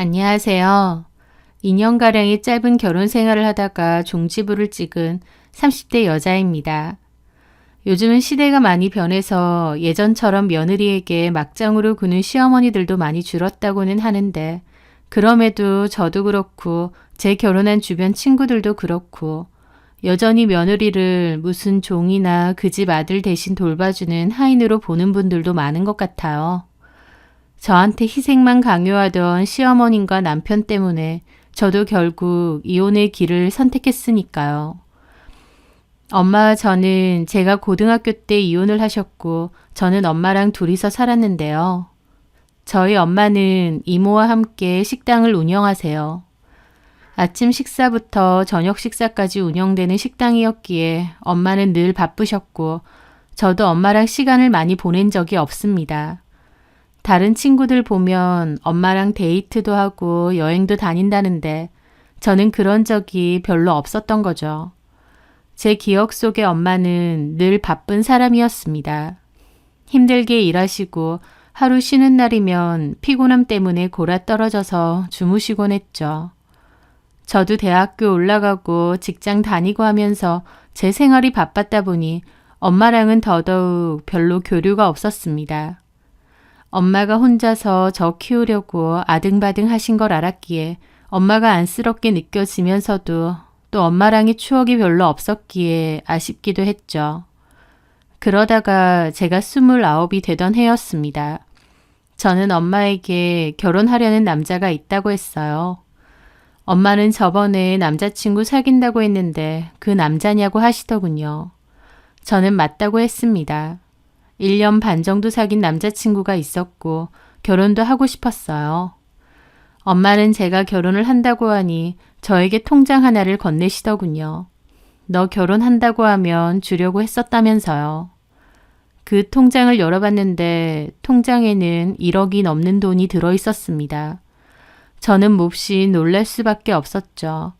안녕하세요. 2년가량의 짧은 결혼 생활을 하다가 종지부를 찍은 30대 여자입니다. 요즘은 시대가 많이 변해서 예전처럼 며느리에게 막장으로 구는 시어머니들도 많이 줄었다고는 하는데, 그럼에도 저도 그렇고 제 결혼한 주변 친구들도 그렇고 여전히 며느리를 무슨 종이나 그 집 아들 대신 돌봐주는 하인으로 보는 분들도 많은 것 같아요. 저한테 희생만 강요하던 시어머님과 남편 때문에 저도 결국 이혼의 길을 선택했으니까요. 엄마와 저는 제가 고등학교 때 이혼을 하셨고 저는 엄마랑 둘이서 살았는데요. 저희 엄마는 이모와 함께 식당을 운영하세요. 아침 식사부터 저녁 식사까지 운영되는 식당이었기에 엄마는 늘 바쁘셨고 저도 엄마랑 시간을 많이 보낸 적이 없습니다. 다른 친구들 보면 엄마랑 데이트도 하고 여행도 다닌다는데 저는 그런 적이 별로 없었던 거죠. 제 기억 속의 엄마는 늘 바쁜 사람이었습니다. 힘들게 일하시고 하루 쉬는 날이면 피곤함 때문에 골아떨어져서 주무시곤 했죠. 저도 대학교 올라가고 직장 다니고 하면서 제 생활이 바빴다 보니 엄마랑은 더더욱 별로 교류가 없었습니다. 엄마가 혼자서 저 키우려고 아등바등 하신 걸 알았기에 엄마가 안쓰럽게 느껴지면서도 또 엄마랑의 추억이 별로 없었기에 아쉽기도 했죠. 그러다가 제가 29이 되던 해였습니다. 저는 엄마에게 결혼하려는 남자가 있다고 했어요. 엄마는 저번에 남자친구 사귄다고 했는데 그 남자냐고 하시더군요. 저는 맞다고 했습니다. 1년 반 정도 사귄 남자친구가 있었고 결혼도 하고 싶었어요. 엄마는 제가 결혼을 한다고 하니 저에게 통장 하나를 건네시더군요. 너 결혼한다고 하면 주려고 했었다면서요. 그 통장을 열어봤는데 통장에는 1억이 넘는 돈이 들어있었습니다. 저는 몹시 놀랄 수밖에 없었죠.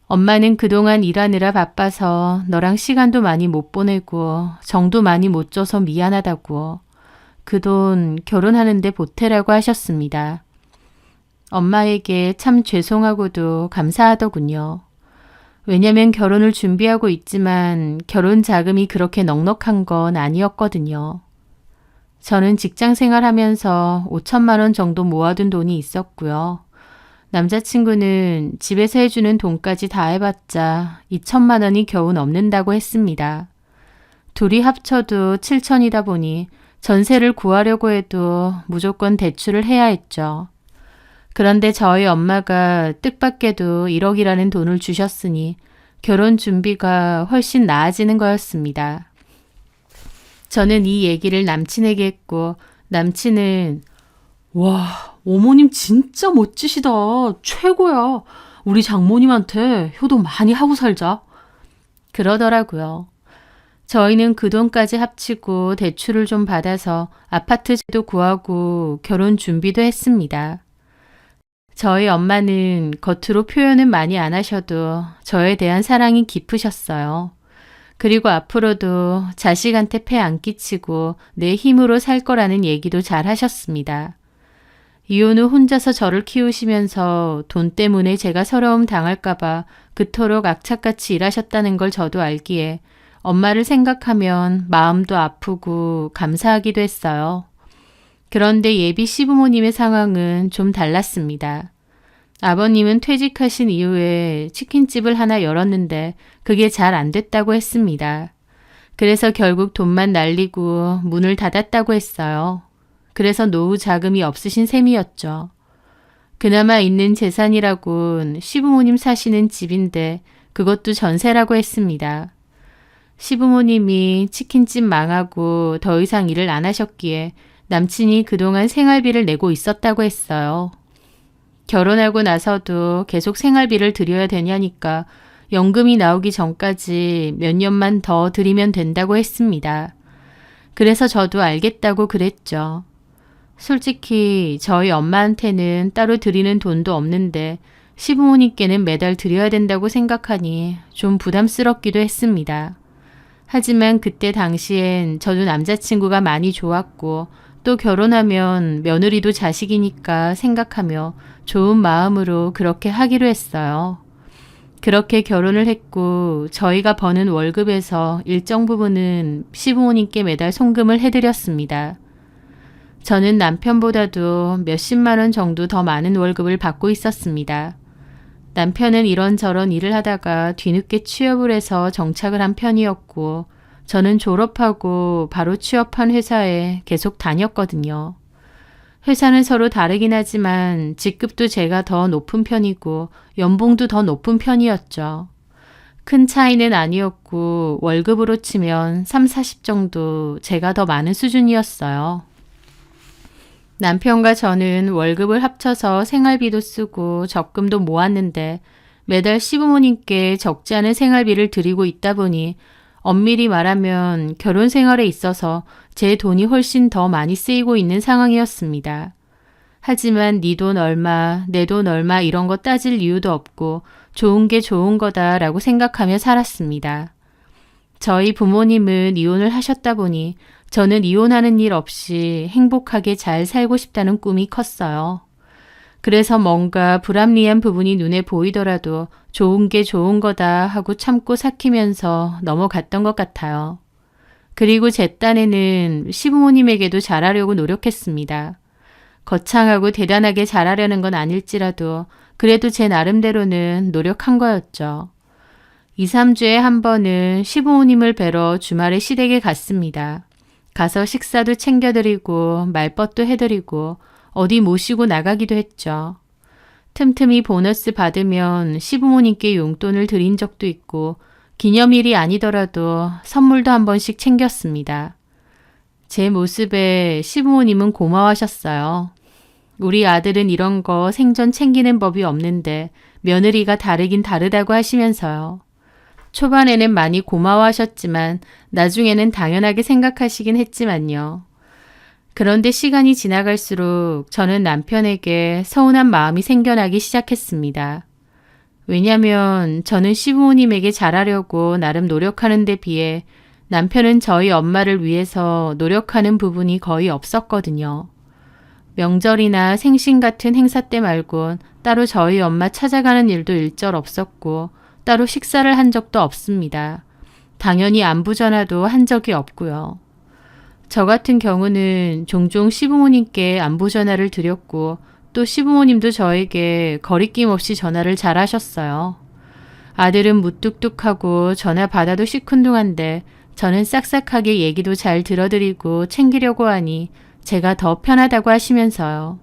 엄마는 그동안 일하느라 바빠서 너랑 시간도 많이 못 보내고 정도 많이 못 줘서 미안하다고 그 돈 결혼하는데 보태라고 하셨습니다. 엄마에게 참 죄송하고도 감사하더군요. 왜냐면 결혼을 준비하고 있지만 결혼 자금이 그렇게 넉넉한 건 아니었거든요. 저는 직장 생활하면서 5천만 원 정도 모아둔 돈이 있었고요. 남자친구는 집에서 해주는 돈까지 다 해봤자 2천만 원이 겨우 넘는다고 했습니다. 둘이 합쳐도 7천이다 보니 전세를 구하려고 해도 무조건 대출을 해야 했죠. 그런데 저희 엄마가 뜻밖에도 1억이라는 돈을 주셨으니 결혼 준비가 훨씬 나아지는 거였습니다. 저는 이 얘기를 남친에게 했고 남친은 와, 어머님 진짜 멋지시다. 최고야. 우리 장모님한테 효도 많이 하고 살자. 그러더라고요. 저희는 그 돈까지 합치고 대출을 좀 받아서 아파트도 구하고 결혼 준비도 했습니다. 저희 엄마는 겉으로 표현은 많이 안 하셔도 저에 대한 사랑이 깊으셨어요. 그리고 앞으로도 자식한테 폐 안 끼치고 내 힘으로 살 거라는 얘기도 잘 하셨습니다. 이혼 후 혼자서 저를 키우시면서 돈 때문에 제가 서러움 당할까봐 그토록 악착같이 일하셨다는 걸 저도 알기에 엄마를 생각하면 마음도 아프고 감사하기도 했어요. 그런데 예비 시부모님의 상황은 좀 달랐습니다. 아버님은 퇴직하신 이후에 치킨집을 하나 열었는데 그게 잘 안 됐다고 했습니다. 그래서 결국 돈만 날리고 문을 닫았다고 했어요. 그래서 노후 자금이 없으신 셈이었죠. 그나마 있는 재산이라곤 시부모님 사시는 집인데 그것도 전세라고 했습니다. 시부모님이 치킨집 망하고 더 이상 일을 안 하셨기에 남친이 그동안 생활비를 내고 있었다고 했어요. 결혼하고 나서도 계속 생활비를 드려야 되냐니까 연금이 나오기 전까지 몇 년만 더 드리면 된다고 했습니다. 그래서 저도 알겠다고 그랬죠. 솔직히 저희 엄마한테는 따로 드리는 돈도 없는데 시부모님께는 매달 드려야 된다고 생각하니 좀 부담스럽기도 했습니다. 하지만 그때 당시엔 저도 남자친구가 많이 좋았고 또 결혼하면 며느리도 자식이니까 생각하며 좋은 마음으로 그렇게 하기로 했어요. 그렇게 결혼을 했고 저희가 버는 월급에서 일정 부분은 시부모님께 매달 송금을 해드렸습니다. 저는 남편보다도 몇십만 원 정도 더 많은 월급을 받고 있었습니다. 남편은 이런저런 일을 하다가 뒤늦게 취업을 해서 정착을 한 편이었고 저는 졸업하고 바로 취업한 회사에 계속 다녔거든요. 회사는 서로 다르긴 하지만 직급도 제가 더 높은 편이고 연봉도 더 높은 편이었죠. 큰 차이는 아니었고 월급으로 치면 3, 40 정도 제가 더 많은 수준이었어요. 남편과 저는 월급을 합쳐서 생활비도 쓰고 적금도 모았는데 매달 시부모님께 적지 않은 생활비를 드리고 있다 보니 엄밀히 말하면 결혼 생활에 있어서 제 돈이 훨씬 더 많이 쓰이고 있는 상황이었습니다. 하지만 네 돈 얼마, 내 돈 얼마 이런 거 따질 이유도 없고 좋은 게 좋은 거다라고 생각하며 살았습니다. 저희 부모님은 이혼을 하셨다 보니 저는 이혼하는 일 없이 행복하게 잘 살고 싶다는 꿈이 컸어요. 그래서 뭔가 불합리한 부분이 눈에 보이더라도 좋은 게 좋은 거다 하고 참고 삭히면서 넘어갔던 것 같아요. 그리고 제 딴에는 시부모님에게도 잘하려고 노력했습니다. 거창하고 대단하게 잘하려는 건 아닐지라도 그래도 제 나름대로는 노력한 거였죠. 2, 3주에 한 번은 시부모님을 뵈러 주말에 시댁에 갔습니다. 가서 식사도 챙겨드리고 말벗도 해드리고 어디 모시고 나가기도 했죠. 틈틈이 보너스 받으면 시부모님께 용돈을 드린 적도 있고 기념일이 아니더라도 선물도 한 번씩 챙겼습니다. 제 모습에 시부모님은 고마워하셨어요. 우리 아들은 이런 거 생전 챙기는 법이 없는데 며느리가 다르긴 다르다고 하시면서요. 초반에는 많이 고마워하셨지만 나중에는 당연하게 생각하시긴 했지만요. 그런데 시간이 지나갈수록 저는 남편에게 서운한 마음이 생겨나기 시작했습니다. 왜냐하면 저는 시부모님에게 잘하려고 나름 노력하는 데 비해 남편은 저희 엄마를 위해서 노력하는 부분이 거의 없었거든요. 명절이나 생신 같은 행사 때 말곤 따로 저희 엄마 찾아가는 일도 일절 없었고 따로 식사를 한 적도 없습니다. 당연히 안부 전화도 한 적이 없고요. 저 같은 경우는 종종 시부모님께 안부 전화를 드렸고 또 시부모님도 저에게 거리낌 없이 전화를 잘 하셨어요. 아들은 무뚝뚝하고 전화 받아도 시큰둥한데 저는 싹싹하게 얘기도 잘 들어드리고 챙기려고 하니 제가 더 편하다고 하시면서요.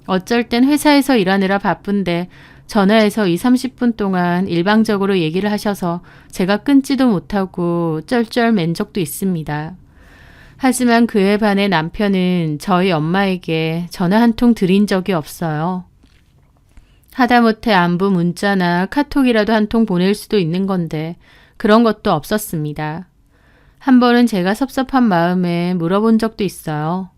어쩔 땐 회사에서 일하느라 바쁜데 전화해서 2, 30분 동안 일방적으로 얘기를 하셔서 제가 끊지도 못하고 쩔쩔맨 적도 있습니다. 하지만 그에 반해 남편은 저희 엄마에게 전화 한 통 드린 적이 없어요. 하다못해 안부 문자나 카톡이라도 한 통 보낼 수도 있는 건데 그런 것도 없었습니다. 한 번은 제가 섭섭한 마음에 물어본 적도 있어요.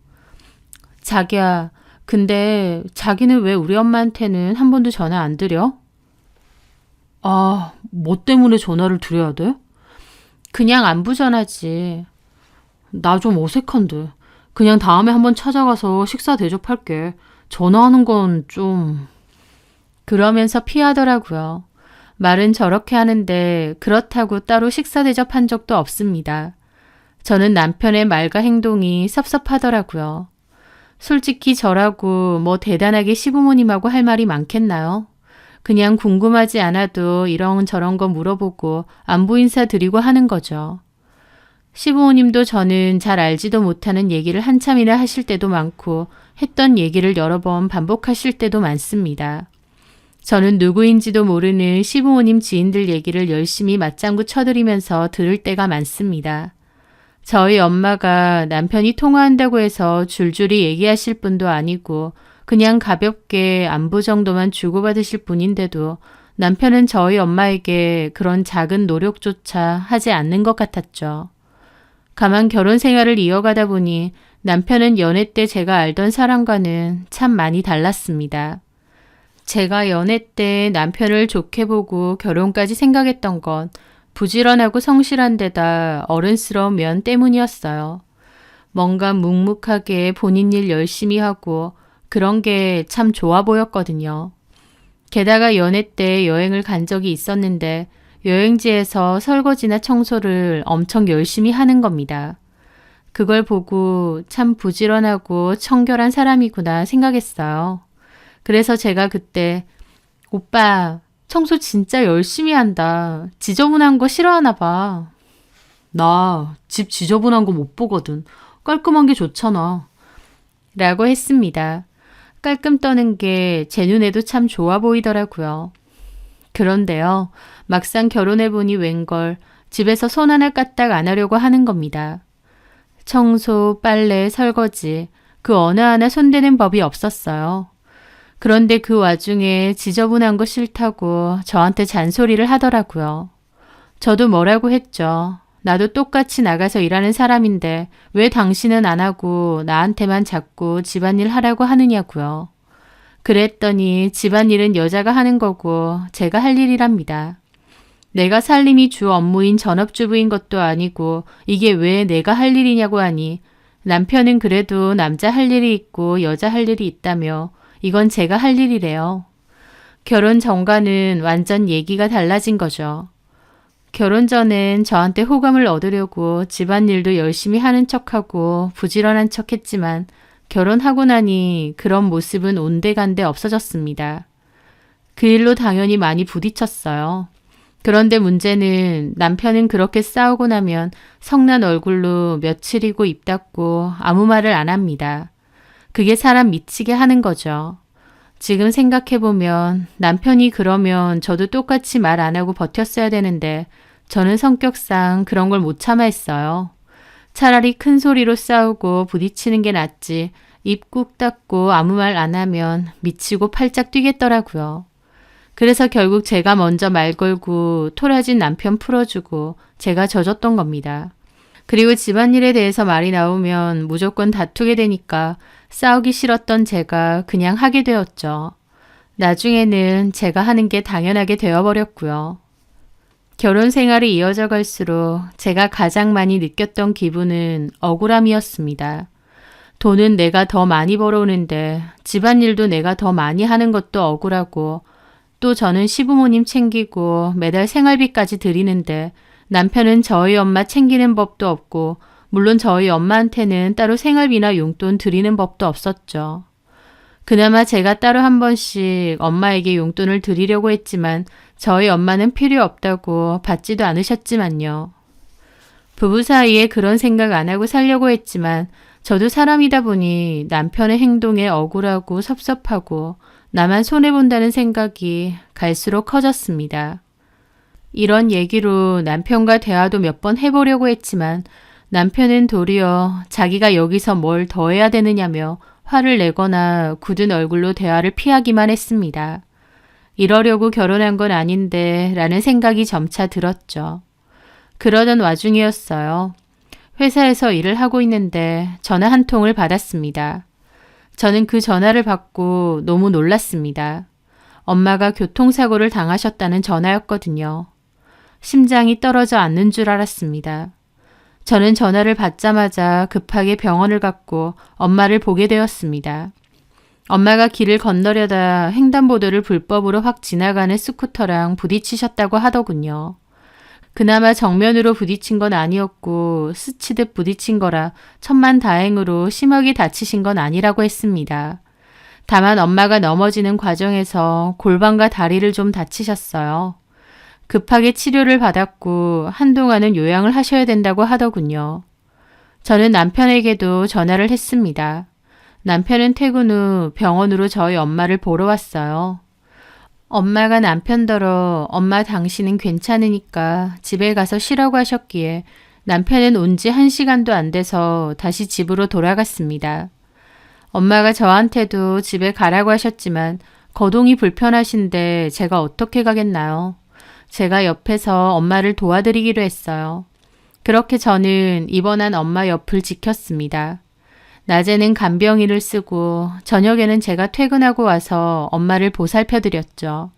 자기야, 근데 자기는 왜 우리 엄마한테는 한 번도 전화 안 드려? 아, 뭐 때문에 전화를 드려야 돼? 그냥 안부 전화지. 나 좀 어색한데. 그냥 다음에 한번 찾아가서 식사 대접할게. 전화하는 건 좀... 그러면서 피하더라고요. 말은 저렇게 하는데 그렇다고 따로 식사 대접한 적도 없습니다. 저는 남편의 말과 행동이 섭섭하더라고요. 솔직히 저라고 뭐 대단하게 시부모님하고 할 말이 많겠나요? 그냥 궁금하지 않아도 이런저런 거 물어보고 안부 인사 드리고 하는 거죠. 시부모님도 저는 잘 알지도 못하는 얘기를 한참이나 하실 때도 많고 했던 얘기를 여러 번 반복하실 때도 많습니다. 저는 누구인지도 모르는 시부모님 지인들 얘기를 열심히 맞장구 쳐드리면서 들을 때가 많습니다. 저희 엄마가 남편이 통화한다고 해서 줄줄이 얘기하실 분도 아니고 그냥 가볍게 안부 정도만 주고받으실 분인데도 남편은 저희 엄마에게 그런 작은 노력조차 하지 않는 것 같았죠. 가만 결혼 생활을 이어가다 보니 남편은 연애 때 제가 알던 사람과는 참 많이 달랐습니다. 제가 연애 때 남편을 좋게 보고 결혼까지 생각했던 건 부지런하고 성실한 데다 어른스러운 면 때문이었어요. 뭔가 묵묵하게 본인 일 열심히 하고 그런 게 참 좋아 보였거든요. 게다가 연애 때 여행을 간 적이 있었는데 여행지에서 설거지나 청소를 엄청 열심히 하는 겁니다. 그걸 보고 참 부지런하고 청결한 사람이구나 생각했어요. 그래서 제가 그때 오빠 청소 진짜 열심히 한다. 지저분한 거 싫어하나 봐. 나 집 지저분한 거 못 보거든. 깔끔한 게 좋잖아. 라고 했습니다. 깔끔 떠는 게 제 눈에도 참 좋아 보이더라고요. 그런데요. 막상 결혼해보니 웬걸 집에서 손 하나 까딱 안 하려고 하는 겁니다. 청소, 빨래, 설거지 그 어느 하나 손대는 법이 없었어요. 그런데 그 와중에 지저분한 거 싫다고 저한테 잔소리를 하더라고요. 저도 뭐라고 했죠. 나도 똑같이 나가서 일하는 사람인데 왜 당신은 안 하고 나한테만 자꾸 집안일 하라고 하느냐고요. 그랬더니 집안일은 여자가 하는 거고 제가 할 일이랍니다. 내가 살림이 주 업무인 전업주부인 것도 아니고 이게 왜 내가 할 일이냐고 하니 남편은 그래도 남자 할 일이 있고 여자 할 일이 있다며 이건 제가 할 일이래요. 결혼 전과는 완전 얘기가 달라진 거죠. 결혼 전엔 저한테 호감을 얻으려고 집안일도 열심히 하는 척하고 부지런한 척했지만 결혼하고 나니 그런 모습은 온데간데 없어졌습니다. 그 일로 당연히 많이 부딪혔어요. 그런데 문제는 남편은 그렇게 싸우고 나면 성난 얼굴로 며칠이고 입 닫고 아무 말을 안 합니다. 그게 사람 미치게 하는 거죠. 지금 생각해보면 남편이 그러면 저도 똑같이 말 안 하고 버텼어야 되는데 저는 성격상 그런 걸 못 참아 했어요. 차라리 큰 소리로 싸우고 부딪히는 게 낫지 입 꾹 닫고 아무 말 안 하면 미치고 팔짝 뛰겠더라고요. 그래서 결국 제가 먼저 말 걸고 토라진 남편 풀어주고 제가 져줬던 겁니다. 그리고 집안일에 대해서 말이 나오면 무조건 다투게 되니까 싸우기 싫었던 제가 그냥 하게 되었죠. 나중에는 제가 하는 게 당연하게 되어버렸고요. 결혼 생활이 이어져 갈수록 제가 가장 많이 느꼈던 기분은 억울함이었습니다. 돈은 내가 더 많이 벌어오는데 집안일도 내가 더 많이 하는 것도 억울하고 또 저는 시부모님 챙기고 매달 생활비까지 드리는데 남편은 저희 엄마 챙기는 법도 없고 물론 저희 엄마한테는 따로 생활비나 용돈 드리는 법도 없었죠. 그나마 제가 따로 한 번씩 엄마에게 용돈을 드리려고 했지만 저희 엄마는 필요 없다고 받지도 않으셨지만요. 부부 사이에 그런 생각 안 하고 살려고 했지만 저도 사람이다 보니 남편의 행동에 억울하고 섭섭하고 나만 손해본다는 생각이 갈수록 커졌습니다. 이런 얘기로 남편과 대화도 몇 번 해보려고 했지만 남편은 도리어 자기가 여기서 뭘 더 해야 되느냐며 화를 내거나 굳은 얼굴로 대화를 피하기만 했습니다. 이러려고 결혼한 건 아닌데 라는 생각이 점차 들었죠. 그러던 와중이었어요. 회사에서 일을 하고 있는데 전화 한 통을 받았습니다. 저는 그 전화를 받고 너무 놀랐습니다. 엄마가 교통사고를 당하셨다는 전화였거든요. 심장이 떨어져 앉는 줄 알았습니다. 저는 전화를 받자마자 급하게 병원을 갔고 엄마를 보게 되었습니다. 엄마가 길을 건너려다 횡단보도를 불법으로 확 지나가는 스쿠터랑 부딪히셨다고 하더군요. 그나마 정면으로 부딪힌 건 아니었고 스치듯 부딪힌 거라 천만다행으로 심하게 다치신 건 아니라고 했습니다. 다만 엄마가 넘어지는 과정에서 골반과 다리를 좀 다치셨어요. 급하게 치료를 받았고 한동안은 요양을 하셔야 된다고 하더군요. 저는 남편에게도 전화를 했습니다. 남편은 퇴근 후 병원으로 저희 엄마를 보러 왔어요. 엄마가 남편더러 엄마 당신은 괜찮으니까 집에 가서 쉬라고 하셨기에 남편은 온 지 1시간도 안 돼서 다시 집으로 돌아갔습니다. 엄마가 저한테도 집에 가라고 하셨지만 거동이 불편하신데 제가 어떻게 가겠나요? 제가 옆에서 엄마를 도와드리기로 했어요. 그렇게 저는 입원한 엄마 옆을 지켰습니다. 낮에는 간병인을 쓰고 저녁에는 제가 퇴근하고 와서 엄마를 보살펴드렸죠.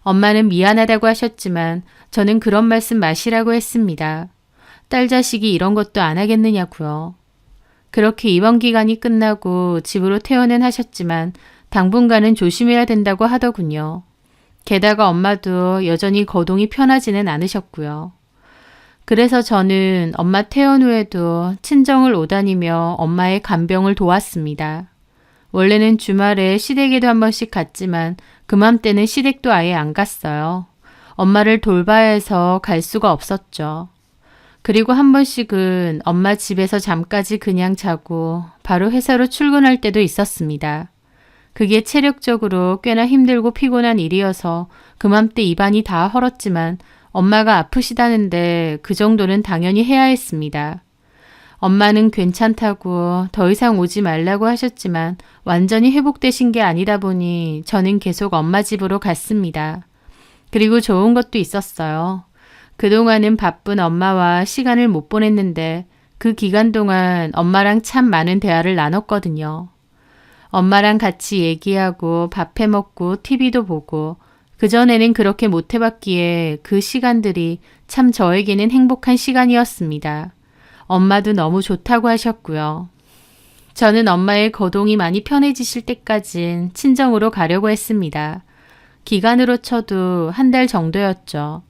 엄마는 미안하다고 하셨지만 저는 그런 말씀 마시라고 했습니다. 딸 자식이 이런 것도 안 하겠느냐고요. 그렇게 입원 기간이 끝나고 집으로 퇴원은 하셨지만 당분간은 조심해야 된다고 하더군요. 게다가 엄마도 여전히 거동이 편하지는 않으셨고요. 그래서 저는 엄마 퇴원 후에도 친정을 오다니며 엄마의 간병을 도왔습니다. 원래는 주말에 시댁에도 한 번씩 갔지만 그맘때는 시댁도 아예 안 갔어요. 엄마를 돌봐야 해서 갈 수가 없었죠. 그리고 한 번씩은 엄마 집에서 잠까지 그냥 자고 바로 회사로 출근할 때도 있었습니다. 그게 체력적으로 꽤나 힘들고 피곤한 일이어서 그맘때 입안이 다 헐었지만 엄마가 아프시다는데 그 정도는 당연히 해야 했습니다. 엄마는 괜찮다고 더 이상 오지 말라고 하셨지만 완전히 회복되신 게 아니다 보니 저는 계속 엄마 집으로 갔습니다. 그리고 좋은 것도 있었어요. 그동안은 바쁜 엄마와 시간을 못 보냈는데 그 기간 동안 엄마랑 참 많은 대화를 나눴거든요. 엄마랑 같이 얘기하고 밥 해 먹고 TV도 보고 그전에는 그렇게 못 해봤기에 그 시간들이 참 저에게는 행복한 시간이었습니다. 엄마도 너무 좋다고 하셨고요. 저는 엄마의 거동이 많이 편해지실 때까진 친정으로 가려고 했습니다. 기간으로 쳐도 한 달 정도였죠.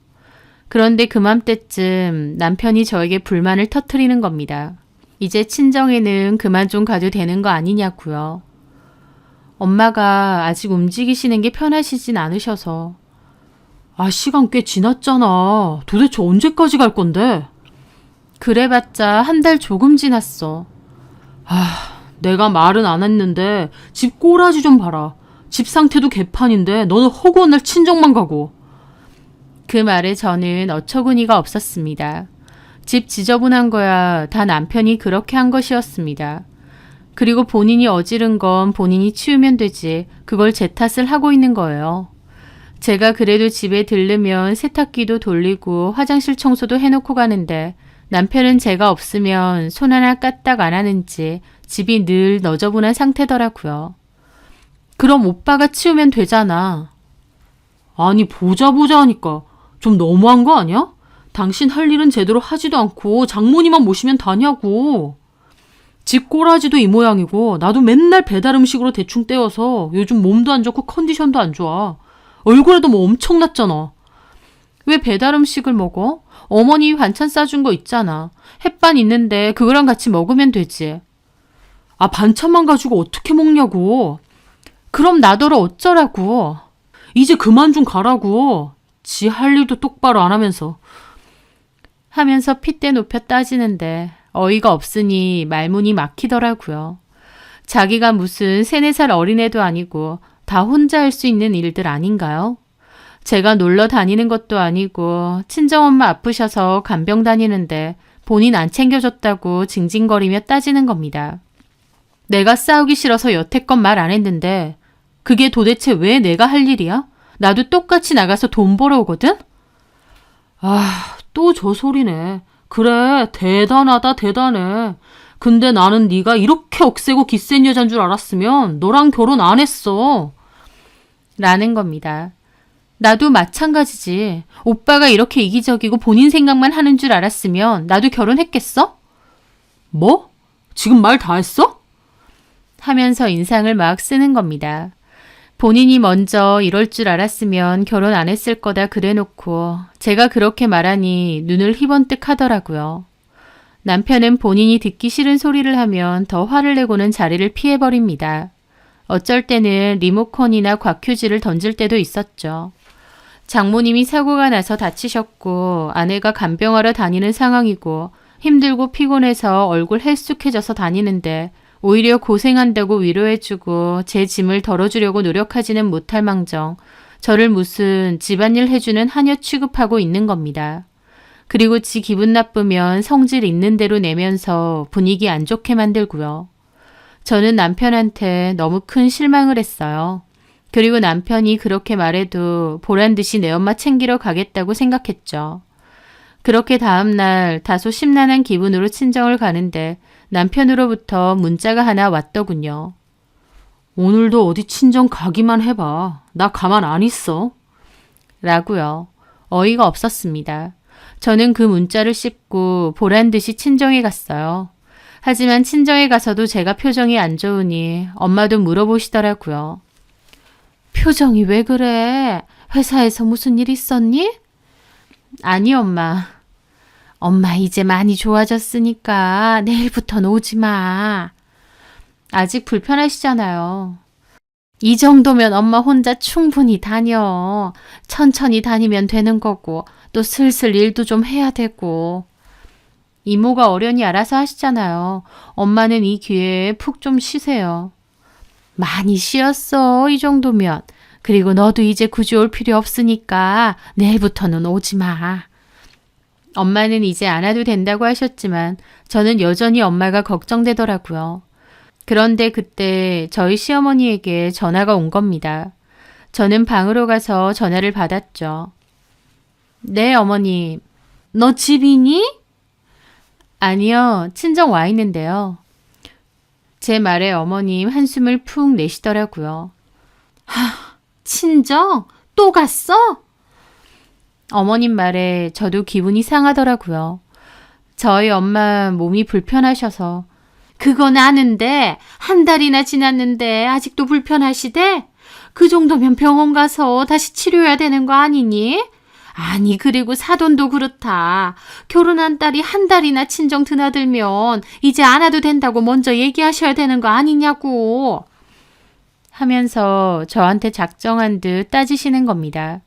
그런데 그맘때쯤 남편이 저에게 불만을 터뜨리는 겁니다. 이제 친정에는 그만 좀 가도 되는 거 아니냐고요. 엄마가 아직 움직이시는 게 편하시진 않으셔서. 시간 꽤 지났잖아. 도대체 언제까지 갈 건데? 그래봤자 한 달 조금 지났어. 내가 말은 안 했는데 집 꼬라지 좀 봐라. 집 상태도 개판인데 너는 허구한 날 친정만 가고. 그 말에 저는 어처구니가 없었습니다. 집 지저분한 거야 다 남편이 그렇게 한 것이었습니다. 그리고 본인이 어지른 건 본인이 치우면 되지 그걸 제 탓을 하고 있는 거예요. 제가 그래도 집에 들르면 세탁기도 돌리고 화장실 청소도 해놓고 가는데 남편은 제가 없으면 손 하나 까딱 안 하는지 집이 늘 너저분한 상태더라고요. 그럼 오빠가 치우면 되잖아. 아니 보자 하니까 좀 너무한 거 아니야? 당신 할 일은 제대로 하지도 않고 장모님만 모시면 다냐고. 집 꼬라지도 이 모양이고 나도 맨날 배달 음식으로 대충 때워서 요즘 몸도 안 좋고 컨디션도 안 좋아. 얼굴에도 뭐 엄청났잖아. 왜 배달 음식을 먹어? 어머니 반찬 싸준 거 있잖아. 햇반 있는데 그거랑 같이 먹으면 되지. 반찬만 가지고 어떻게 먹냐고. 그럼 나더러 어쩌라고. 이제 그만 좀 가라고. 지 할 일도 똑바로 안 하면서 핏대 높여 따지는데 어이가 없으니 말문이 막히더라고요. 자기가 무슨 3-4살 어린애도 아니고 다 혼자 할 수 있는 일들 아닌가요? 제가 놀러 다니는 것도 아니고 친정엄마 아프셔서 간병 다니는데 본인 안 챙겨줬다고 징징거리며 따지는 겁니다. 내가 싸우기 싫어서 여태껏 말 안 했는데 그게 도대체 왜 내가 할 일이야? 나도 똑같이 나가서 돈 벌어오거든? 또 저 소리네. 그래, 대단하다, 대단해. 근데 나는 네가 이렇게 억세고 기센 여잔 줄 알았으면 너랑 결혼 안 했어. 라는 겁니다. 나도 마찬가지지. 오빠가 이렇게 이기적이고 본인 생각만 하는 줄 알았으면 나도 결혼했겠어? 뭐? 지금 말 다 했어? 하면서 인상을 막 쓰는 겁니다. 본인이 먼저 이럴 줄 알았으면 결혼 안 했을 거다 그래놓고 제가 그렇게 말하니 눈을 희번뜩 하더라고요. 남편은 본인이 듣기 싫은 소리를 하면 더 화를 내고는 자리를 피해버립니다. 어쩔 때는 리모컨이나 곽휴지를 던질 때도 있었죠. 장모님이 사고가 나서 다치셨고 아내가 간병하러 다니는 상황이고 힘들고 피곤해서 얼굴 헬쑥해져서 다니는데 오히려 고생한다고 위로해주고 제 짐을 덜어주려고 노력하지는 못할 망정 저를 무슨 집안일 해주는 하녀 취급하고 있는 겁니다. 그리고 지 기분 나쁘면 성질 있는 대로 내면서 분위기 안 좋게 만들고요. 저는 남편한테 너무 큰 실망을 했어요. 그리고 남편이 그렇게 말해도 보란듯이 내 엄마 챙기러 가겠다고 생각했죠. 그렇게 다음날 다소 심란한 기분으로 친정을 가는데 남편으로부터 문자가 하나 왔더군요. 오늘도 어디 친정 가기만 해봐. 나 가만 안 있어. 라고요. 어이가 없었습니다. 저는 그 문자를 씹고 보란듯이 친정에 갔어요. 하지만 친정에 가서도 제가 표정이 안 좋으니 엄마도 물어보시더라고요. 표정이 왜 그래? 회사에서 무슨 일 있었니? 아니, 엄마. 엄마 이제 많이 좋아졌으니까 내일부터는 오지 마. 아직 불편하시잖아요. 이 정도면 엄마 혼자 충분히 다녀. 천천히 다니면 되는 거고 또 슬슬 일도 좀 해야 되고. 이모가 어련히 알아서 하시잖아요. 엄마는 이 기회에 푹 좀 쉬세요. 많이 쉬었어, 이 정도면. 그리고 너도 이제 굳이 올 필요 없으니까 내일부터는 오지 마. 엄마는 이제 안 와도 된다고 하셨지만 저는 여전히 엄마가 걱정되더라고요. 그런데 그때 저희 시어머니에게 전화가 온 겁니다. 저는 방으로 가서 전화를 받았죠. 네, 어머님. 너 집이니? 아니요, 친정 와 있는데요. 제 말에 어머님 한숨을 푹 내시더라고요. 친정? 또 갔어? 어머님 말에 저도 기분이 상하더라고요. 저희 엄마 몸이 불편하셔서. 그건 아는데 한 달이나 지났는데 아직도 불편하시대? 그 정도면 병원 가서 다시 치료해야 되는 거 아니니? 아니, 그리고 사돈도 그렇다. 결혼한 딸이 한 달이나 친정 드나들면 이제 안 와도 된다고 먼저 얘기하셔야 되는 거 아니냐고. 하면서 저한테 작정한 듯 따지시는 겁니다.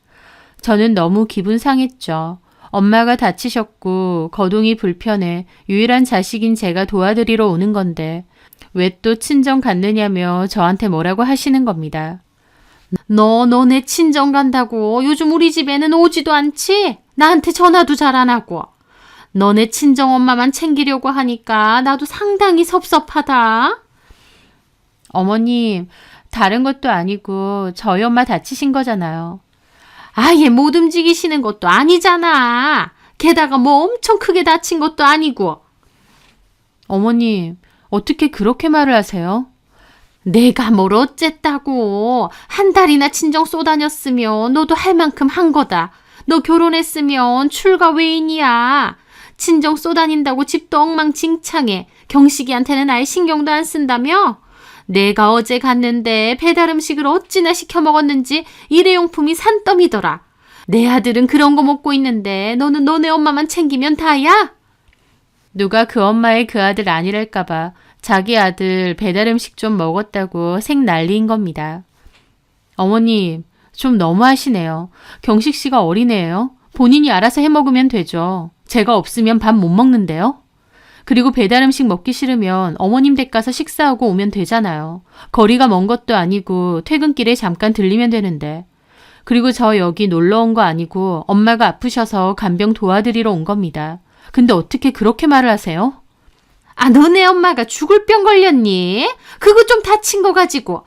저는 너무 기분 상했죠. 엄마가 다치셨고 거동이 불편해 유일한 자식인 제가 도와드리러 오는 건데 왜 또 친정 갔느냐며 저한테 뭐라고 하시는 겁니다. 너네 친정 간다고 요즘 우리 집에는 오지도 않지? 나한테 전화도 잘 안 하고. 너네 친정 엄마만 챙기려고 하니까 나도 상당히 섭섭하다. 어머님, 다른 것도 아니고 저희 엄마 다치신 거잖아요. 아예 못 움직이시는 것도 아니잖아. 게다가 뭐 엄청 크게 다친 것도 아니고. 어머님, 어떻게 그렇게 말을 하세요? 내가 뭘 어쨌다고. 한 달이나 친정 쏘다녔으면 너도 할 만큼 한 거다. 너 결혼했으면 출가 외인이야. 친정 쏘다닌다고 집도 엉망진창해. 경식이한테는 아예 신경도 안 쓴다며? 내가 어제 갔는데 배달 음식을 어찌나 시켜 먹었는지 일회용품이 산더미더라. 내 아들은 그런 거 먹고 있는데 너는 너네 엄마만 챙기면 다야? 누가 그 엄마의 그 아들 아니랄까봐 자기 아들 배달 음식 좀 먹었다고 생 난리인 겁니다. 어머님, 좀 너무하시네요. 경식 씨가 어린애예요. 본인이 알아서 해 먹으면 되죠. 제가 없으면 밥 못 먹는데요. 그리고 배달 음식 먹기 싫으면 어머님 댁 가서 식사하고 오면 되잖아요. 거리가 먼 것도 아니고 퇴근길에 잠깐 들리면 되는데. 그리고 저 여기 놀러 온 거 아니고 엄마가 아프셔서 간병 도와드리러 온 겁니다. 근데 어떻게 그렇게 말을 하세요? 아, 너네 엄마가 죽을 병 걸렸니? 그거 좀 다친 거 가지고.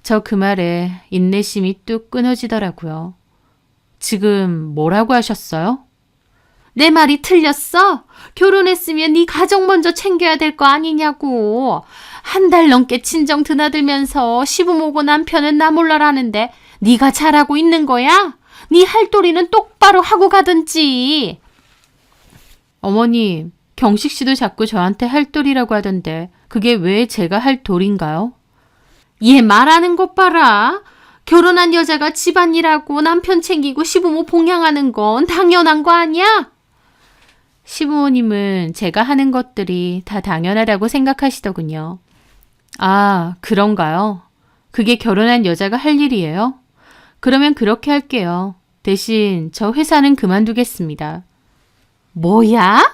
저 그 말에 인내심이 뚝 끊어지더라고요. 지금 뭐라고 하셨어요? 내 말이 틀렸어? 결혼했으면 네 가정 먼저 챙겨야 될 거 아니냐고. 한 달 넘게 친정 드나들면서 시부모고 남편은 나 몰라라는데 네가 잘하고 있는 거야? 네 할도리는 똑바로 하고 가든지. 어머님, 경식 씨도 자꾸 저한테 할도리라고 하던데 그게 왜 제가 할 도리인가요? 얘 말하는 것 봐라. 결혼한 여자가 집안일하고 남편 챙기고 시부모 봉양하는 건 당연한 거 아니야? 시부모님은 제가 하는 것들이 다 당연하다고 생각하시더군요. 아, 그런가요? 그게 결혼한 여자가 할 일이에요? 그러면 그렇게 할게요. 대신 저 회사는 그만두겠습니다. 뭐야?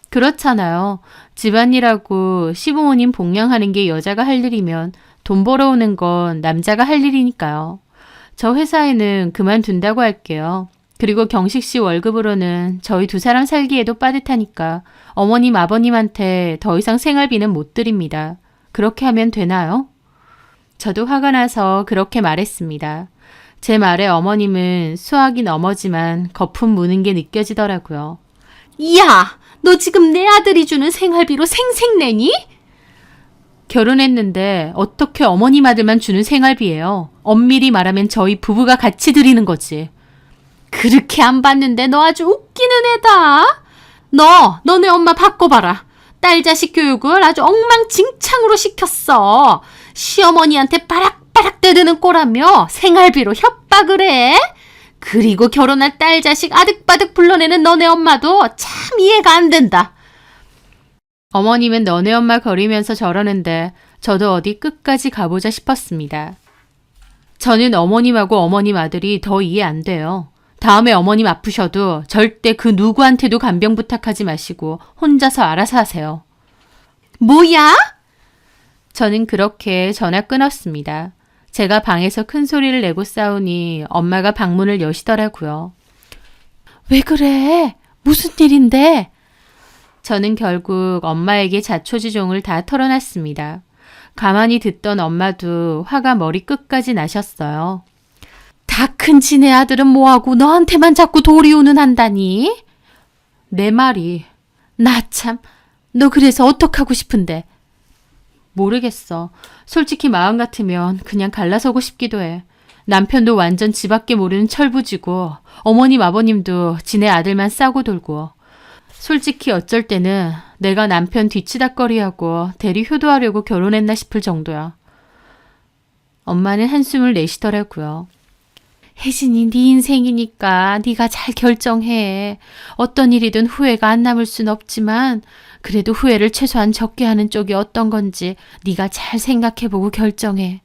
그렇잖아요. 집안일하고 시부모님 봉양하는 게 여자가 할 일이면 돈 벌어오는 건 남자가 할 일이니까요. 저 회사에는 그만둔다고 할게요. 그리고 경식 씨 월급으로는 저희 두 사람 살기에도 빠듯하니까 어머님, 아버님한테 더 이상 생활비는 못 드립니다. 그렇게 하면 되나요? 저도 화가 나서 그렇게 말했습니다. 제 말에 어머님은 수학이 넘어지만 거품 무는 게 느껴지더라고요. 야, 너 지금 내 아들이 주는 생활비로 생색내니? 결혼했는데 어떻게 어머님 아들만 주는 생활비예요? 엄밀히 말하면 저희 부부가 같이 드리는 거지. 그렇게 안 받는데 너 아주 웃기는 애다. 너네 엄마 바꿔봐라. 딸 자식 교육을 아주 엉망진창으로 시켰어. 시어머니한테 바락바락 대드는 꼴하며 생활비로 협박을 해. 그리고 결혼할 딸 자식 아득바득 불러내는 너네 엄마도 참 이해가 안 된다. 어머님은 너네 엄마 거리면서 저러는데 저도 어디 끝까지 가보자 싶었습니다. 저는 어머님하고 어머님 아들이 더 이해 안 돼요. 다음에 어머님 아프셔도 절대 그 누구한테도 간병 부탁하지 마시고 혼자서 알아서 하세요. 뭐야? 저는 그렇게 전화 끊었습니다. 제가 방에서 큰 소리를 내고 싸우니 엄마가 방문을 여시더라고요. 왜 그래? 무슨 일인데? 저는 결국 엄마에게 자초지종을 다 털어놨습니다. 가만히 듣던 엄마도 화가 머리 끝까지 나셨어요. 다 큰 지네 아들은 뭐하고 너한테만 자꾸 도리우는 한다니? 내 말이. 나 참, 너 그래서 어떡하고 싶은데? 모르겠어. 솔직히 마음 같으면 그냥 갈라서고 싶기도 해. 남편도 완전 지 밖에 모르는 철부지고 어머님 아버님도 지네 아들만 싸고 돌고. 솔직히 어쩔 때는 내가 남편 뒤치다꺼리하고 대리 효도하려고 결혼했나 싶을 정도야. 엄마는 한숨을 내쉬더라고요. 혜진이 네 인생이니까 네가 잘 결정해. 어떤 일이든 후회가 안 남을 순 없지만 그래도 후회를 최소한 적게 하는 쪽이 어떤 건지 네가 잘 생각해보고 결정해.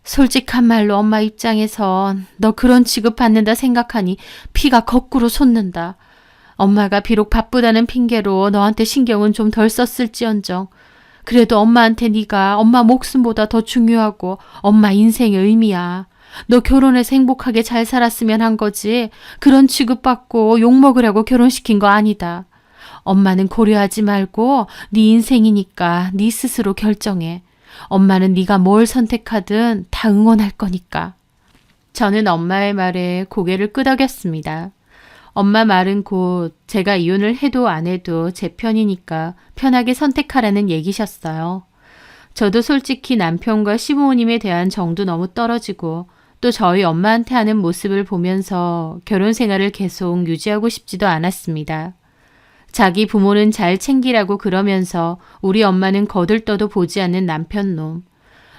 솔직한 말로 엄마 입장에선 너 그런 취급받는다 생각하니 피가 거꾸로 솟는다. 엄마가 비록 바쁘다는 핑계로 너한테 신경은 좀 덜 썼을지언정 그래도 엄마한테 네가 엄마 목숨보다 더 중요하고 엄마 인생의 의미야. 너 결혼해서 행복하게 잘 살았으면 한 거지 그런 취급받고 욕먹으라고 결혼시킨 거 아니다. 엄마는 고려하지 말고 네 인생이니까 네 스스로 결정해. 엄마는 네가 뭘 선택하든 다 응원할 거니까. 저는 엄마의 말에 고개를 끄덕였습니다. 엄마 말은 곧 제가 이혼을 해도 안 해도 제 편이니까 편하게 선택하라는 얘기셨어요. 저도 솔직히 남편과 시부모님에 대한 정도 너무 떨어지고 또 저희 엄마한테 하는 모습을 보면서 결혼 생활을 계속 유지하고 싶지도 않았습니다. 자기 부모는 잘 챙기라고 그러면서 우리 엄마는 거들떠도 보지 않는 남편놈.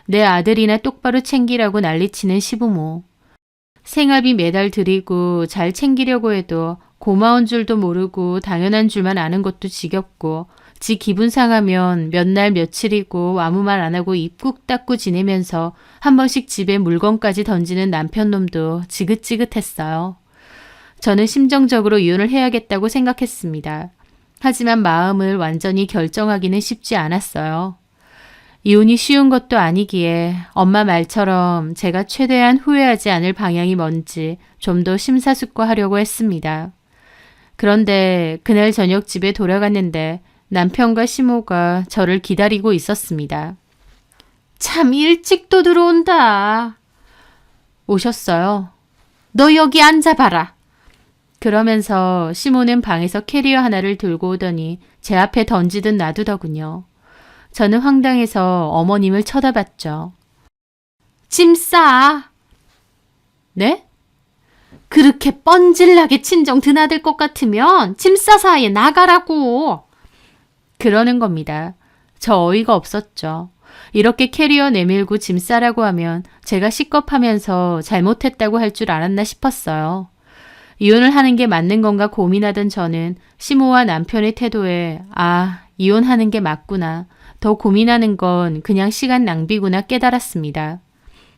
내 아들이나 똑바로 챙기라고 난리치는 시부모. 생활비 매달 드리고 잘 챙기려고 해도 고마운 줄도 모르고 당연한 줄만 아는 것도 지겹고 지 기분 상하면 몇 날 며칠이고 아무 말 안 하고 입 꾹 닫고 지내면서 한 번씩 집에 물건까지 던지는 남편놈도 지긋지긋했어요. 저는 심정적으로 이혼을 해야겠다고 생각했습니다. 하지만 마음을 완전히 결정하기는 쉽지 않았어요. 이혼이 쉬운 것도 아니기에 엄마 말처럼 제가 최대한 후회하지 않을 방향이 뭔지 좀 더 심사숙고하려고 했습니다. 그런데 그날 저녁 집에 돌아갔는데 남편과 시모가 저를 기다리고 있었습니다. 참 일찍도 들어온다. 오셨어요. 너 여기 앉아봐라. 그러면서 시모는 방에서 캐리어 하나를 들고 오더니 제 앞에 던지듯 놔두더군요. 저는 황당해서 어머님을 쳐다봤죠. 짐 싸. 네? 그렇게 뻔질나게 친정 드나들 것 같으면 짐 싸서 아예 나가라고. 그러는 겁니다. 저 어이가 없었죠. 이렇게 캐리어 내밀고 짐 싸라고 하면 제가 식겁하면서 잘못했다고 할 줄 알았나 싶었어요. 이혼을 하는 게 맞는 건가 고민하던 저는 시모와 남편의 태도에 이혼하는 게 맞구나. 더 고민하는 건 그냥 시간 낭비구나 깨달았습니다.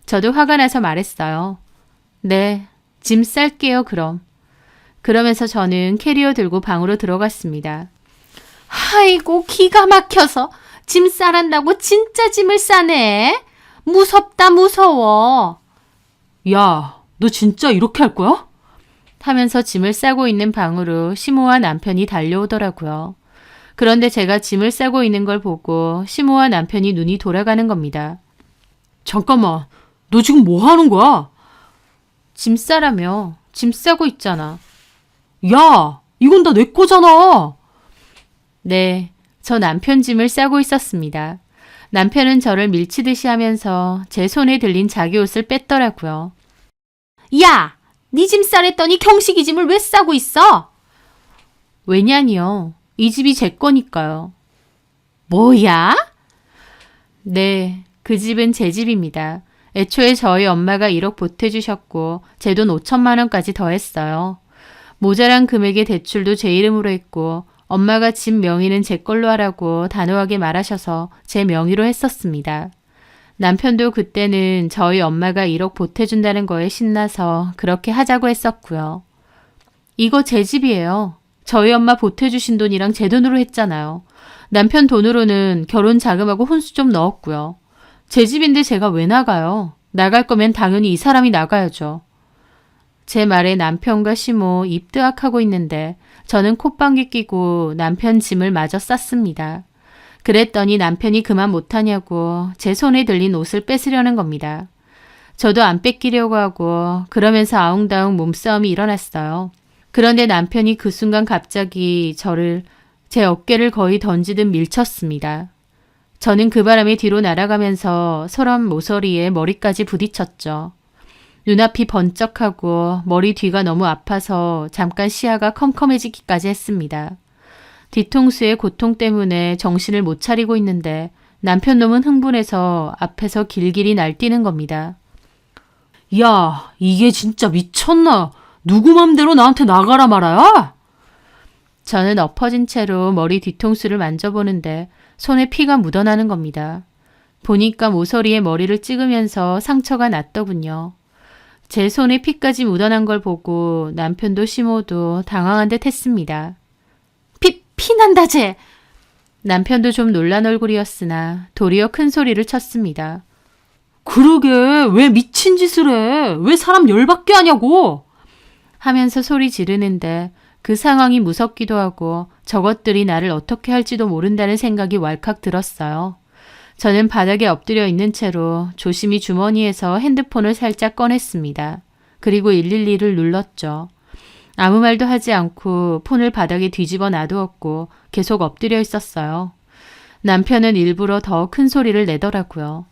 저도 화가 나서 말했어요. 네, 짐 쌀게요 그럼. 그러면서 저는 캐리어 들고 방으로 들어갔습니다. 아이고 기가 막혀서 짐 싸란다고 진짜 짐을 싸네. 무섭다 무서워. 야, 너 진짜 이렇게 할 거야? 하면서 짐을 싸고 있는 방으로 시모와 남편이 달려오더라고요. 그런데 제가 짐을 싸고 있는 걸 보고 시모와 남편이 눈이 돌아가는 겁니다. 잠깐만, 너 지금 뭐 하는 거야? 짐 싸라며. 짐 싸고 있잖아. 야, 이건 다 내 거잖아. 네, 저 남편 짐을 싸고 있었습니다. 남편은 저를 밀치듯이 하면서 제 손에 들린 자기 옷을 뺐더라고요. 야, 네 짐 싸랬더니 경식이 짐을 왜 싸고 있어? 왜냐니요. 이 집이 제 거니까요. 뭐야? 네, 그 집은 제 집입니다. 애초에 저희 엄마가 1억 보태주셨고 제 돈 5천만 원까지 더했어요. 모자란 금액의 대출도 제 이름으로 했고 엄마가 집 명의는 제 걸로 하라고 단호하게 말하셔서 제 명의로 했었습니다. 남편도 그때는 저희 엄마가 1억 보태준다는 거에 신나서 그렇게 하자고 했었고요. 이거 제 집이에요. 저희 엄마 보태주신 돈이랑 제 돈으로 했잖아요. 남편 돈으로는 결혼 자금하고 혼수 좀 넣었고요. 제 집인데 제가 왜 나가요? 나갈 거면 당연히 이 사람이 나가야죠. 제 말에 남편과 시모 입뜨악하고 있는데 저는 콧방귀 끼고 남편 짐을 마저 쌌습니다. 그랬더니 남편이 그만 못하냐고 제 손에 들린 옷을 뺏으려는 겁니다. 저도 안 뺏기려고 하고 그러면서 아웅다웅 몸싸움이 일어났어요. 그런데 남편이 그 순간 갑자기 저를 제 어깨를 거의 던지듯 밀쳤습니다. 저는 그 바람에 뒤로 날아가면서 소란 모서리에 머리까지 부딪혔죠. 눈앞이 번쩍하고 머리 뒤가 너무 아파서 잠깐 시야가 컴컴해지기까지 했습니다. 뒤통수의 고통 때문에 정신을 못 차리고 있는데 남편 놈은 흥분해서 앞에서 길길이 날뛰는 겁니다. 야, 이게 진짜 미쳤나? 누구 맘대로 나한테 나가라 말아야? 저는 엎어진 채로 머리 뒤통수를 만져보는데 손에 피가 묻어나는 겁니다. 보니까 모서리에 머리를 찍으면서 상처가 났더군요. 제 손에 피까지 묻어난 걸 보고 남편도 시모도 당황한 듯 했습니다. 피난다 쟤! 남편도 좀 놀란 얼굴이었으나 도리어 큰 소리를 쳤습니다. 그러게, 왜 미친 짓을 해? 왜 사람 열받게 하냐고? 하면서 소리 지르는데 그 상황이 무섭기도 하고 저것들이 나를 어떻게 할지도 모른다는 생각이 왈칵 들었어요. 저는 바닥에 엎드려 있는 채로 조심히 주머니에서 핸드폰을 살짝 꺼냈습니다. 그리고 112를 눌렀죠. 아무 말도 하지 않고 폰을 바닥에 뒤집어 놔두었고 계속 엎드려 있었어요. 남편은 일부러 더 큰 소리를 내더라고요.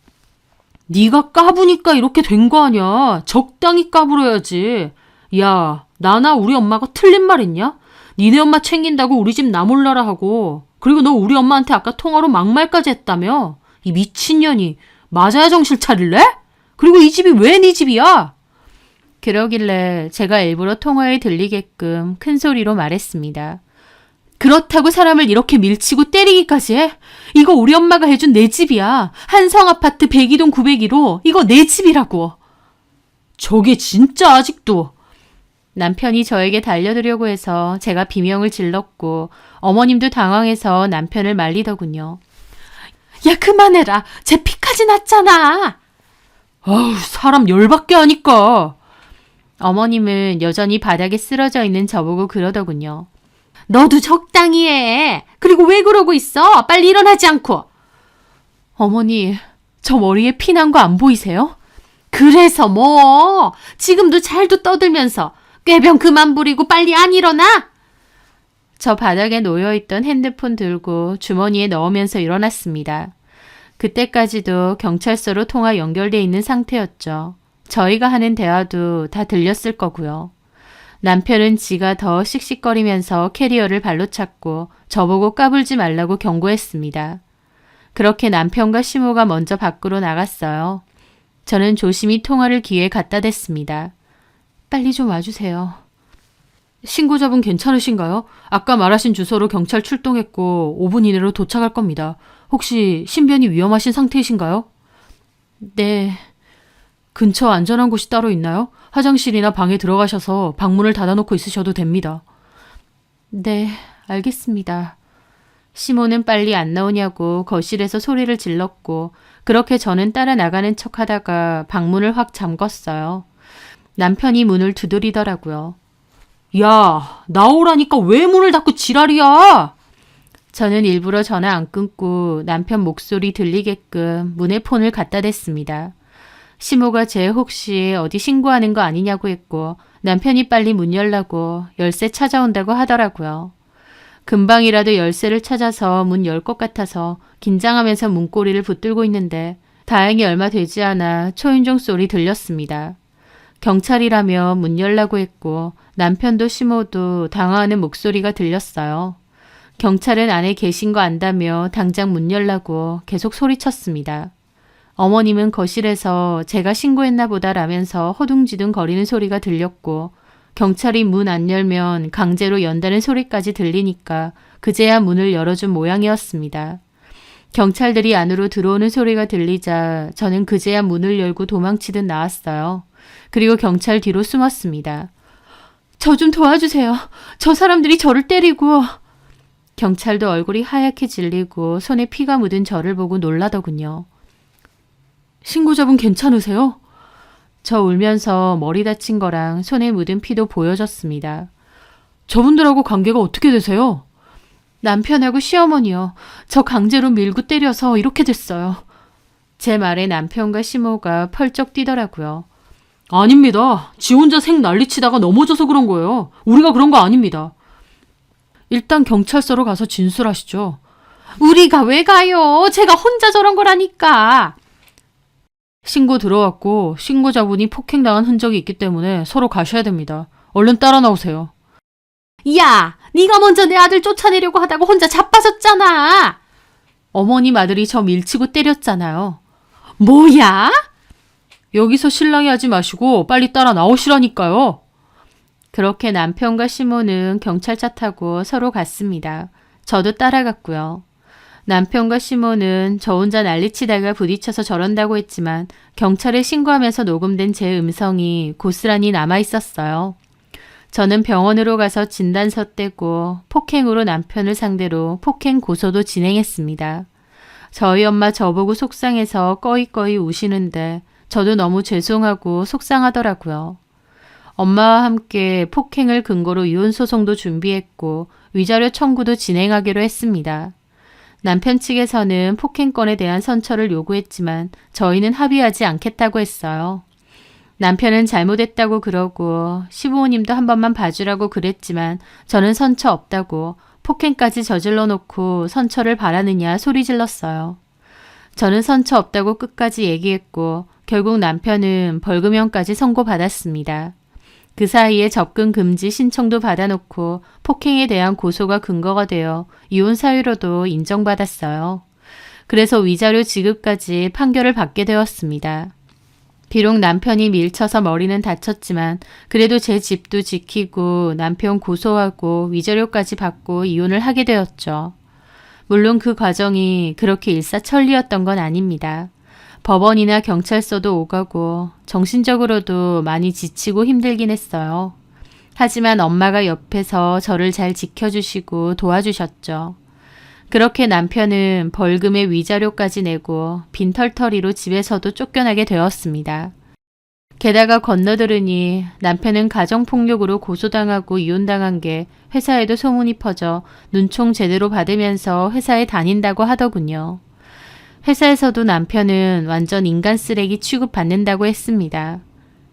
네가 까부니까 이렇게 된 거 아니야. 적당히 까불어야지. 야, 나나 우리 엄마가 틀린 말 있냐? 니네 엄마 챙긴다고 우리 집 나 몰라라 하고, 그리고 너 우리 엄마한테 아까 통화로 막말까지 했다며? 이 미친년이 맞아야 정신 차릴래? 그리고 이 집이 왜 네 집이야? 그러길래 제가 일부러 통화에 들리게끔 큰 소리로 말했습니다. 그렇다고 사람을 이렇게 밀치고 때리기까지 해? 이거 우리 엄마가 해준 내 집이야. 한성아파트 102동 901호. 이거 내 집이라고. 저게 진짜 아직도. 남편이 저에게 달려들려고 해서 제가 비명을 질렀고 어머님도 당황해서 남편을 말리더군요. 야, 그만해라. 제 피까지 났잖아. 아우, 사람 열받게 하니까. 어머님은 여전히 바닥에 쓰러져 있는 저보고 그러더군요. 너도 적당히 해. 그리고 왜 그러고 있어? 빨리 일어나지 않고. 어머니, 저 머리에 피 난 거 안 보이세요? 그래서 뭐? 지금도 잘도 떠들면서 꾀병 그만 부리고 빨리 안 일어나? 저 바닥에 놓여있던 핸드폰 들고 주머니에 넣으면서 일어났습니다. 그때까지도 경찰서로 통화 연결돼 있는 상태였죠. 저희가 하는 대화도 다 들렸을 거고요. 남편은 지가 더 씩씩거리면서 캐리어를 발로 찼고 저보고 까불지 말라고 경고했습니다. 그렇게 남편과 시모가 먼저 밖으로 나갔어요. 저는 조심히 통화를 귀에 갖다 댔습니다. 빨리 좀 와주세요. 신고자분 괜찮으신가요? 아까 말하신 주소로 경찰 출동했고 5분 이내로 도착할 겁니다. 혹시 신변이 위험하신 상태이신가요? 네. 근처 안전한 곳이 따로 있나요? 화장실이나 방에 들어가셔서 방문을 닫아놓고 있으셔도 됩니다. 네, 알겠습니다. 시모는 빨리 안 나오냐고 거실에서 소리를 질렀고 그렇게 저는 따라 나가는 척 하다가 방문을 확 잠궜어요. 남편이 문을 두드리더라고요. 야, 나오라니까 왜 문을 닫고 지랄이야? 저는 일부러 전화 안 끊고 남편 목소리 들리게끔 문에 폰을 갖다 댔습니다. 시모가 쟤 혹시 어디 신고하는 거 아니냐고 했고 남편이 빨리 문 열라고 열쇠 찾아온다고 하더라고요. 금방이라도 열쇠를 찾아서 문 열 것 같아서 긴장하면서 문고리를 붙들고 있는데 다행히 얼마 되지 않아 초인종 소리 들렸습니다. 경찰이라며 문 열라고 했고 남편도 시모도 당황하는 목소리가 들렸어요. 경찰은 안에 계신 거 안다며 당장 문 열라고 계속 소리쳤습니다. 어머님은 거실에서 제가 신고했나 보다라면서 허둥지둥 거리는 소리가 들렸고 경찰이 문 안 열면 강제로 연다는 소리까지 들리니까 그제야 문을 열어준 모양이었습니다. 경찰들이 안으로 들어오는 소리가 들리자 저는 그제야 문을 열고 도망치듯 나왔어요. 그리고 경찰 뒤로 숨었습니다. 저 좀 도와주세요. 저 사람들이 저를 때리고. 경찰도 얼굴이 하얗게 질리고 손에 피가 묻은 저를 보고 놀라더군요. 신고자분 괜찮으세요? 저 울면서 머리 다친 거랑 손에 묻은 피도 보여줬습니다. 저분들하고 관계가 어떻게 되세요? 남편하고 시어머니요. 저 강제로 밀고 때려서 이렇게 됐어요. 제 말에 남편과 시모가 펄쩍 뛰더라고요. 아닙니다. 지 혼자 생 난리치다가 넘어져서 그런 거예요. 우리가 그런 거 아닙니다. 일단 경찰서로 가서 진술하시죠. 우리가 왜 가요? 제가 혼자 저런 거라니까. 신고 들어왔고 신고자분이 폭행당한 흔적이 있기 때문에 서로 가셔야 됩니다. 얼른 따라 나오세요. 야, 네가 먼저 내 아들 쫓아내려고 하다가 혼자 자빠졌잖아. 어머님 아들이 저 밀치고 때렸잖아요. 뭐야? 여기서 실랑이 하지 마시고 빨리 따라 나오시라니까요. 그렇게 남편과 시모는 경찰차 타고 서로 갔습니다. 저도 따라갔고요. 남편과 시모는 저 혼자 난리치다가 부딪혀서 저런다고 했지만 경찰에 신고하면서 녹음된 제 음성이 고스란히 남아있었어요. 저는 병원으로 가서 진단서 떼고 폭행으로 남편을 상대로 폭행 고소도 진행했습니다. 저희 엄마 저보고 속상해서 꺼이꺼이 우시는데 저도 너무 죄송하고 속상하더라고요. 엄마와 함께 폭행을 근거로 이혼소송도 준비했고 위자료 청구도 진행하기로 했습니다. 남편 측에서는 폭행건에 대한 선처를 요구했지만 저희는 합의하지 않겠다고 했어요. 남편은 잘못했다고 그러고 시부모님도 한 번만 봐주라고 그랬지만 저는 선처 없다고 폭행까지 저질러 놓고 선처를 바라느냐 소리 질렀어요. 저는 선처 없다고 끝까지 얘기했고 결국 남편은 벌금형까지 선고받았습니다. 그 사이에 접근 금지 신청도 받아놓고 폭행에 대한 고소가 근거가 되어 이혼 사유로도 인정받았어요. 그래서 위자료 지급까지 판결을 받게 되었습니다. 비록 남편이 밀쳐서 머리는 다쳤지만 그래도 제 집도 지키고 남편 고소하고 위자료까지 받고 이혼을 하게 되었죠. 물론 그 과정이 그렇게 일사천리였던 건 아닙니다. 법원이나 경찰서도 오가고 정신적으로도 많이 지치고 힘들긴 했어요. 하지만 엄마가 옆에서 저를 잘 지켜주시고 도와주셨죠. 그렇게 남편은 벌금에 위자료까지 내고 빈털터리로 집에서도 쫓겨나게 되었습니다. 게다가 건너들으니 남편은 가정폭력으로 고소당하고 이혼당한 게 회사에도 소문이 퍼져 눈총 제대로 받으면서 회사에 다닌다고 하더군요. 회사에서도 남편은 완전 인간 쓰레기 취급받는다고 했습니다.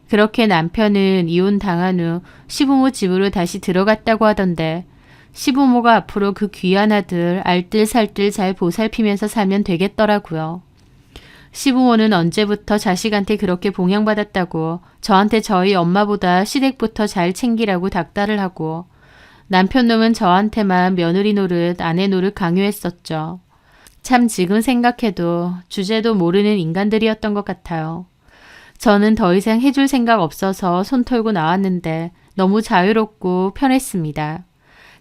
그렇게 남편은 이혼당한 후 시부모 집으로 다시 들어갔다고 하던데 시부모가 앞으로 그 귀한 아들 알뜰살뜰 잘 보살피면서 살면 되겠더라고요. 시부모는 언제부터 자식한테 그렇게 봉양받았다고 저한테 저희 엄마보다 시댁부터 잘 챙기라고 닥달을 하고 남편 놈은 저한테만 며느리 노릇 아내 노릇 강요했었죠. 참 지금 생각해도 주제도 모르는 인간들이었던 것 같아요. 저는 더 이상 해줄 생각 없어서 손 털고 나왔는데 너무 자유롭고 편했습니다.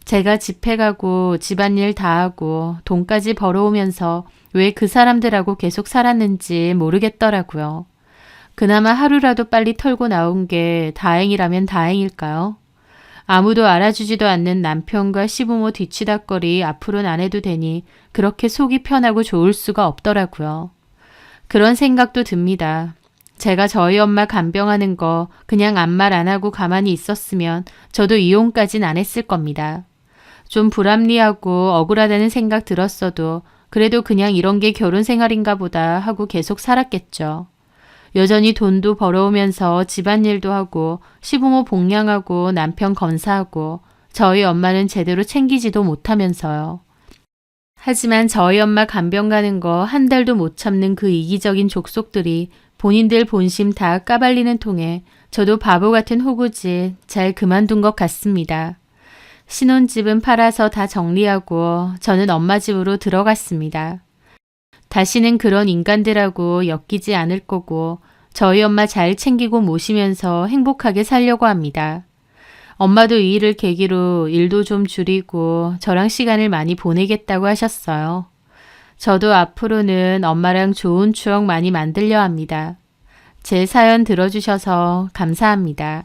제가 집회 가고 집안일 다 하고 돈까지 벌어오면서 왜 그 사람들하고 계속 살았는지 모르겠더라고요. 그나마 하루라도 빨리 털고 나온 게 다행이라면 다행일까요? 아무도 알아주지도 않는 남편과 시부모 뒤치다거리 앞으로는 안 해도 되니 그렇게 속이 편하고 좋을 수가 없더라고요. 그런 생각도 듭니다. 제가 저희 엄마 간병하는 거 그냥 아무 말 안 하고 가만히 있었으면 저도 이혼까진 안 했을 겁니다. 좀 불합리하고 억울하다는 생각 들었어도 그래도 그냥 이런 게 결혼 생활인가 보다 하고 계속 살았겠죠. 여전히 돈도 벌어오면서 집안일도 하고 시부모 복양하고 남편 건사하고 저희 엄마는 제대로 챙기지도 못하면서요. 하지만 저희 엄마 간병 가는 거 한 달도 못 참는 그 이기적인 족속들이 본인들 본심 다 까발리는 통에 저도 바보 같은 호구짓 잘 그만둔 것 같습니다. 신혼집은 팔아서 다 정리하고 저는 엄마 집으로 들어갔습니다. 다시는 그런 인간들하고 엮이지 않을 거고 저희 엄마 잘 챙기고 모시면서 행복하게 살려고 합니다. 엄마도 이 일을 계기로 일도 좀 줄이고 저랑 시간을 많이 보내겠다고 하셨어요. 저도 앞으로는 엄마랑 좋은 추억 많이 만들려 합니다. 제 사연 들어주셔서 감사합니다.